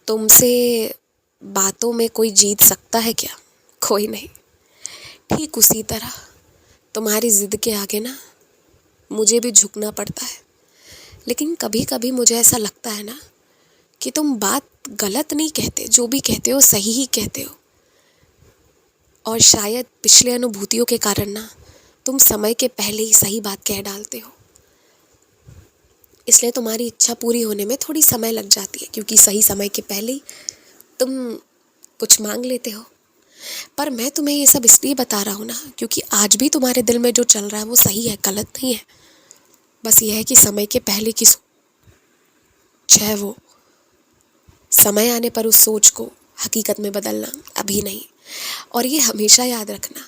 तुमसे बातों में कोई जीत सकता है क्या? कोई नहीं। ठीक उसी तरह तुम्हारी ज़िद के आगे ना मुझे भी झुकना पड़ता है। लेकिन कभी कभी मुझे ऐसा लगता है ना कि तुम बात गलत नहीं कहते, जो भी कहते हो सही ही कहते हो। और शायद पिछले अनुभूतियों के कारण ना तुम समय के पहले ही सही बात कह डालते हो। इसलिए तुम्हारी इच्छा पूरी होने में थोड़ी समय लग जाती है, क्योंकि सही समय के पहले ही तुम कुछ मांग लेते हो। पर मैं तुम्हें ये सब इसलिए बता रहा हूँ ना, क्योंकि आज भी तुम्हारे दिल में जो चल रहा है वो सही है, गलत नहीं है। बस ये है कि समय के पहले की सोच है वो, समय आने पर उस सोच को हकीकत में बदलना, अभी नहीं। और ये हमेशा याद रखना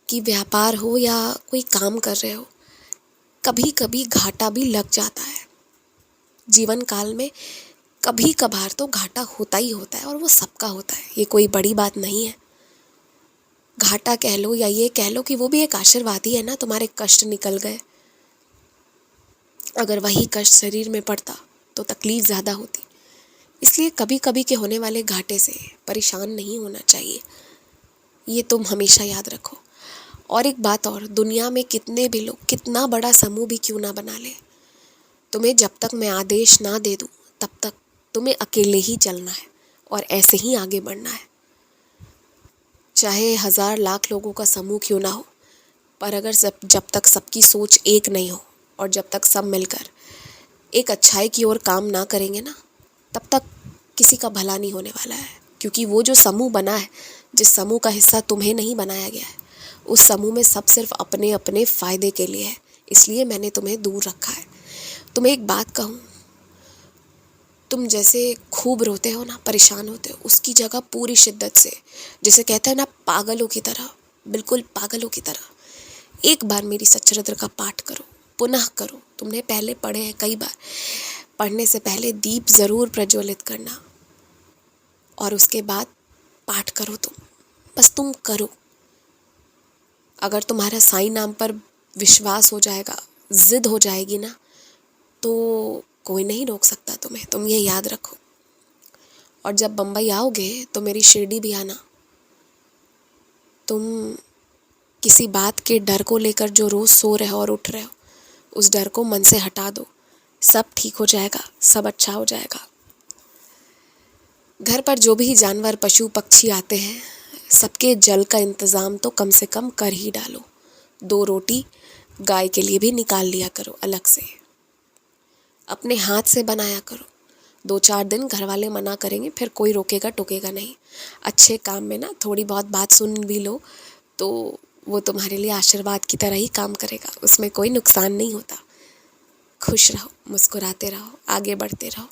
कि व्यापार हो या कोई काम कर रहे हो, कभी कभी घाटा भी लग जाता है। जीवन काल में कभी कभार तो घाटा होता ही होता है, और वो सबका होता है, ये कोई बड़ी बात नहीं है। घाटा कह लो या ये कह लो कि वो भी एक आशीर्वाद ही है ना, तुम्हारे कष्ट निकल गए। अगर वही कष्ट शरीर में पड़ता तो तकलीफ ज़्यादा होती। इसलिए कभी कभी के होने वाले घाटे से परेशान नहीं होना चाहिए, ये तुम हमेशा याद रखो। और एक बात और, दुनिया में कितने भी लोग, कितना बड़ा समूह भी क्यों ना बना ले, तुम्हें जब तक मैं आदेश ना दे दूँ तब तक तुम्हें अकेले ही चलना है और ऐसे ही आगे बढ़ना है। चाहे 1000 लाख लोगों का समूह क्यों ना हो, पर अगर जब तक सबकी सोच एक नहीं हो और जब तक सब मिलकर एक अच्छाई की ओर काम ना करेंगे ना, तब तक किसी का भला नहीं होने वाला है। क्योंकि वो जो समूह बना है, जिस समूह का हिस्सा तुम्हें नहीं बनाया गया है, उस समूह में सब सिर्फ अपने अपने फ़ायदे के लिए है। इसलिए मैंने तुम्हें दूर रखा है। तुम्हें एक बात कहूँ, तुम जैसे खूब रोते हो ना, परेशान होते हो, उसकी जगह पूरी शिद्दत से, जैसे कहते हैं ना पागलों की तरह, बिल्कुल पागलों की तरह एक बार मेरी सच्चरित्र का पाठ करो, पुनः करो। तुमने पहले पढ़े हैं कई बार। पढ़ने से पहले दीप ज़रूर प्रज्वलित करना और उसके बाद पाठ करो। बस तुम करो। अगर तुम्हारा साईं नाम पर विश्वास हो जाएगा, जिद हो जाएगी ना, तो कोई नहीं रोक सकता तुम्हें, तुम ये याद रखो। और जब बम्बई आओगे तो मेरी शिरडी भी आना। तुम किसी बात के डर को लेकर जो रोज़ सो रहे हो और उठ रहे हो, उस डर को मन से हटा दो। सब ठीक हो जाएगा, सब अच्छा हो जाएगा। घर पर जो भी जानवर, पशु पक्षी आते हैं, सबके जल का इंतज़ाम तो कम से कम कर ही डालो। 2 रोटी गाय के लिए भी निकाल लिया करो अलग से, अपने हाथ से बनाया करो। 2-4 दिन घर वाले मना करेंगे, फिर कोई रोकेगा टोकेगा नहीं। अच्छे काम में ना थोड़ी बहुत बात सुन भी लो तो वो तुम्हारे लिए आशीर्वाद की तरह ही काम करेगा, उसमें कोई नुकसान नहीं होता। खुश रहो, मुस्कुराते रहो, आगे बढ़ते रहो।